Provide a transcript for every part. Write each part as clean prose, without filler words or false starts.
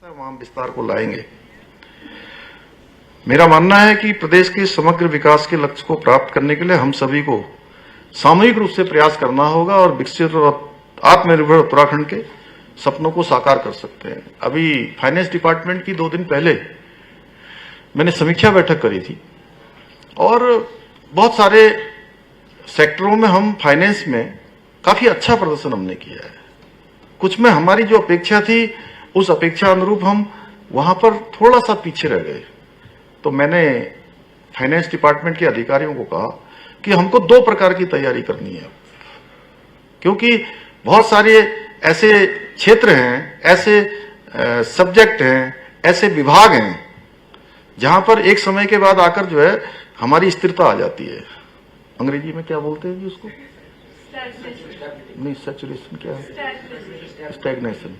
वहां विस्तार को लाएंगे। मेरा मानना है कि प्रदेश के समग्र विकास के लक्ष्य को प्राप्त करने के लिए हम सभी को सामूहिक रूप से प्रयास करना होगा और विकसित और आत्मनिर्भर उत्तराखंड के सपनों को साकार कर सकते हैं। अभी फाइनेंस डिपार्टमेंट की 2 दिन पहले मैंने समीक्षा बैठक करी थी और बहुत सारे सेक्टरों में हम फाइनेंस में काफी अच्छा प्रदर्शन हमने किया है। कुछ में हमारी जो अपेक्षा थी उस अपेक्षा अनुरूप हम वहां पर थोड़ा सा पीछे रह गए। तो मैंने फाइनेंस डिपार्टमेंट के अधिकारियों को कहा कि हमको 2 प्रकार की तैयारी करनी है, क्योंकि बहुत सारे ऐसे क्षेत्र हैं, ऐसे सब्जेक्ट हैं, ऐसे विभाग हैं जहां पर एक समय के बाद आकर जो है हमारी स्थिरता आ जाती है। अंग्रेजी में क्या बोलते हैं जी उसको? नहीं, सैचुरेशन क्या है? स्टैग्नेशन।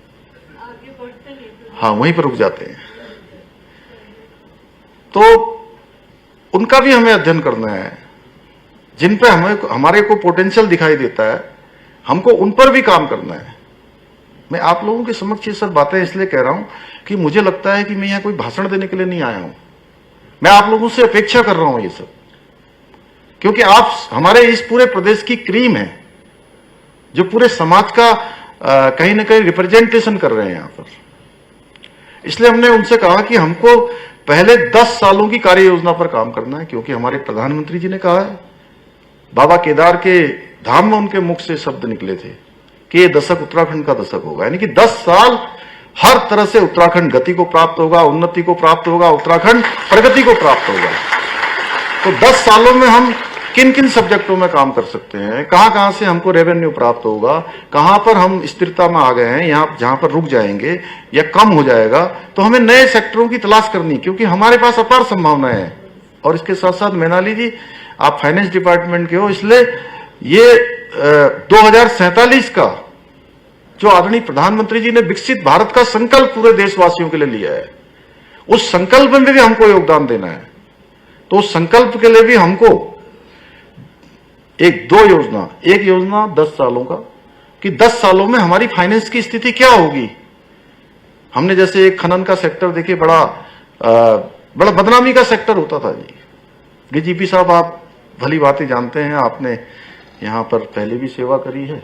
हाँ, वहीं पर रुक जाते हैं। तो उनका भी हमें अध्ययन करना है। जिन पे हमारे को पोटेंशियल दिखाई देता है, हमको उन पर भी काम करना है। मैं आप लोगों के समक्ष ये सब बातें इसलिए कह रहा हूं कि मुझे लगता है कि मैं यहां कोई भाषण देने के लिए नहीं आया हूं। मैं आप लोगों से अपेक्षा कर रहा हूं ये सब, क्योंकि आप हमारे इस पूरे प्रदेश की क्रीम है, जो पूरे समाज का कहीं ना कहीं रिप्रेजेंटेशन कर रहे हैं यहां पर। इसलिए हमने उनसे कहा कि हमको पहले 10 सालों की कार्य योजना पर काम करना है, क्योंकि हमारे प्रधानमंत्री जी ने कहा है, बाबा केदार के धाम में उनके मुख से शब्द निकले थे कि ये दशक उत्तराखंड का दशक होगा। यानी कि 10 साल हर तरह से उत्तराखंड गति को प्राप्त होगा, उन्नति को प्राप्त होगा, उत्तराखंड प्रगति को प्राप्त होगा। तो 10 सालों में हम किन किन सब्जेक्टों में काम कर सकते हैं, कहां कहां से हमको रेवेन्यू प्राप्त होगा, कहां पर हम स्थिरता में आ गए हैं, यहां जहां पर रुक जाएंगे या कम हो जाएगा, तो हमें नए सेक्टरों की तलाश करनी, क्योंकि हमारे पास अपार संभावनाएं हैं। और इसके साथ साथ मैनाली जी, आप फाइनेंस डिपार्टमेंट के हो, इसलिए ये 2047 का जो आदरणीय प्रधानमंत्री जी ने विकसित भारत का संकल्प पूरे देशवासियों के लिए लिया है, उस संकल्प में भी हमको योगदान देना है। तो उस संकल्प के लिए भी हमको एक 2 योजना, एक योजना 10 सालों का, कि 10 सालों में हमारी फाइनेंस की स्थिति क्या होगी। हमने जैसे एक खनन का सेक्टर देखिए, बड़ा बदनामी का सेक्टर होता था जी। डीजीपी साहब, आप भली बातें जानते हैं, आपने यहां पर पहले भी सेवा करी है,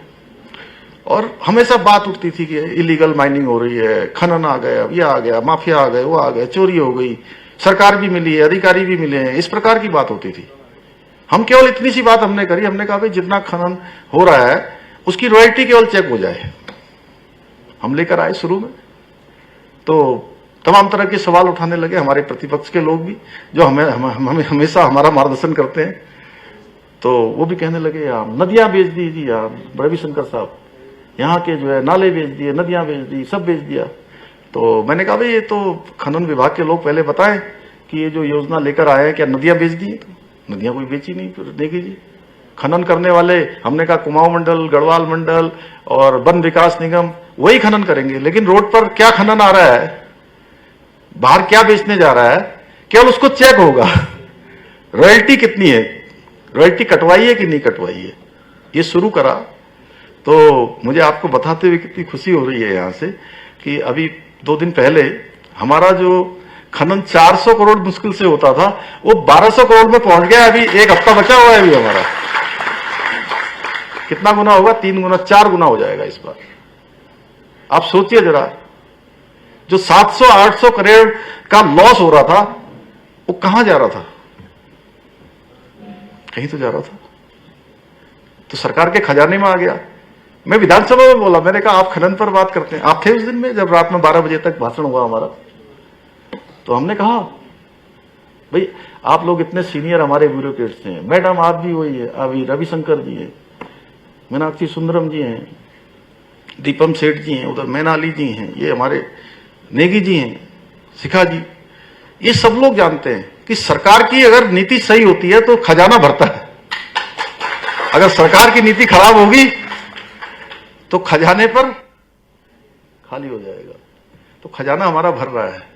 और हमेशा बात उठती थी कि इलीगल माइनिंग हो रही है, खनन आ गया, ये आ गया, माफिया आ गए, वो आ गए, चोरी हो गई, सरकार भी मिली है, अधिकारी भी मिले हैं, इस प्रकार की बात होती थी। हम केवल इतनी सी बात हमने करी, हमने कहा भाई जितना खनन हो रहा है उसकी रॉयल्टी केवल चेक हो जाए। हम लेकर आए शुरू में, तो तमाम तरह के सवाल उठाने लगे हमारे प्रतिपक्ष के लोग भी, जो हमें हमेशा हमारा मार्गदर्शन करते हैं। तो वो भी कहने लगे, यार नदियां बेच दी जी, यार रविशंकर साहब, यहाँ के जो है नाले बेच दिए, नदियां बेच दी, सब बेच दिया। तो मैंने कहा भाई ये तो खनन विभाग के लोग पहले बताएं कि ये जो योजना लेकर आए हैं क्या नदियां बेच दी? तो नदियां कोई बेची नहीं। तो देखिए जी, खनन करने वाले, हमने कहा कुमाऊं मंडल, गढ़वाल मंडल और वन विकास निगम वही खनन करेंगे, लेकिन रोड पर क्या खनन आ रहा है, बाहर क्या बेचने जा रहा है, केवल उसको चेक होगा। रॉयल्टी कितनी है, रॉयल्टी कटवाई है कि नहीं कटवाई है, ये शुरू करा। तो मुझे आपको बताते हुए कितनी खुशी हो रही है यहां से कि अभी 2 दिन पहले हमारा जो खनन 400 करोड़ मुश्किल से होता था, वो 1200 करोड़ में पहुंच गया। अभी 1 हफ्ता बचा हुआ है अभी हमारा। कितना गुना होगा? 3 गुना, 4 गुना हो जाएगा इस बार। आप सोचिए जरा, जो 700-800 करोड़ का लॉस हो रहा था, वो कहां जा रहा था? कहीं तो जा रहा था, तो सरकार के खजाने में आ गया। मैं विधानसभा में बोला, मैंने कहा आप खनन पर बात करते हैं, आप थे उस दिन में जब रात में 12 बजे तक भाषण हुआ हमारा। तो हमने कहा भाई आप लोग इतने सीनियर हमारे ब्यूरोक्रेट्स हैं, मैडम आप भी वही है, अभी रविशंकर जी हैं, मीनाक्षी सुंदरम जी हैं, दीपम सेठ जी हैं, उधर मैनाली जी हैं, ये हमारे नेगी जी हैं, शिखा जी, ये सब लोग जानते हैं कि सरकार की अगर नीति सही होती है तो खजाना भरता है। अगर सरकार की नीति खराब होगी तो खजाने पर खाली हो जाएगा। तो खजाना हमारा भर रहा है।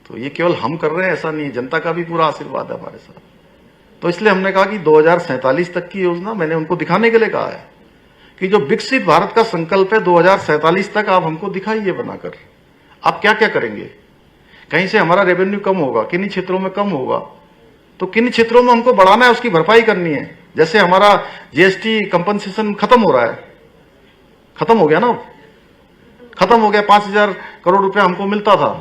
तो ये केवल हम कर रहे हैं ऐसा नहीं है, जनता का भी पूरा आशीर्वाद है हमारे साथ। तो इसलिए हमने कहा कि 2047 तक की योजना मैंने उनको दिखाने के लिए कहा है कि जो विकसित भारत का संकल्प है 2047 तक आप हमको दिखाइए बनाकर। आप क्या क्या करेंगे? कहीं से हमारा रेवेन्यू कम होगा, किन्हीं क्षेत्रों में कम होगा, तो किन क्षेत्रों में हमको बढ़ाना है, उसकी भरपाई करनी है। जैसे हमारा जीएसटी कंपनसेशन खत्म हो रहा है, खत्म हो गया ना, खत्म हो गया। 5,000 करोड़ रुपया हमको मिलता था,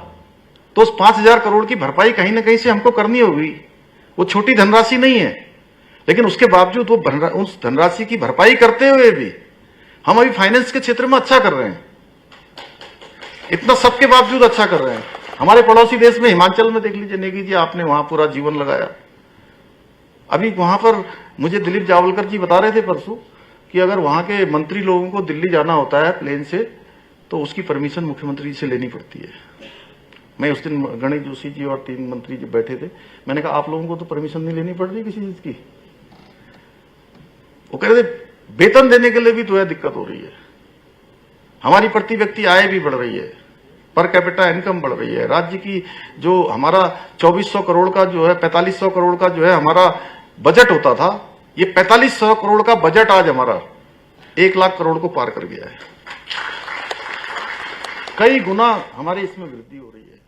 तो उस 5,000 करोड़ की भरपाई कहीं ना कहीं से हमको करनी होगी। वो छोटी धनराशि नहीं है, लेकिन उसके बावजूद वो उस धनराशि की भरपाई करते हुए भी हम अभी फाइनेंस के क्षेत्र में अच्छा कर रहे हैं। इतना सबके बावजूद अच्छा कर रहे हैं। हमारे पड़ोसी देश में हिमाचल में देख लीजिए नेगी जी, आपने वहां पूरा जीवन लगाया। अभी वहां पर मुझे दिलीप जावलकर जी बता रहे थे परसों कि अगर वहां के मंत्री लोगों को दिल्ली जाना होता है प्लेन से, तो उसकी परमिशन मुख्यमंत्री से लेनी पड़ती है। मैं उस दिन गणेश जोशी जी और 3 मंत्री जो बैठे थे, मैंने कहा आप लोगों को तो परमिशन नहीं लेनी पड़ रही किसी चीज की। वो कह रहे थे वेतन देने के लिए भी तो है दिक्कत हो रही है, हमारी प्रति व्यक्ति आय भी बढ़ रही है, पर कैपिटा इनकम बढ़ रही है। राज्य की जो हमारा 2400 करोड़ का जो है, 4500 करोड़ का जो है हमारा बजट होता था, ये 4500 करोड़ का बजट आज हमारा 1 लाख करोड़ को पार कर गया है। कई गुना हमारी इसमें वृद्धि हो रही है।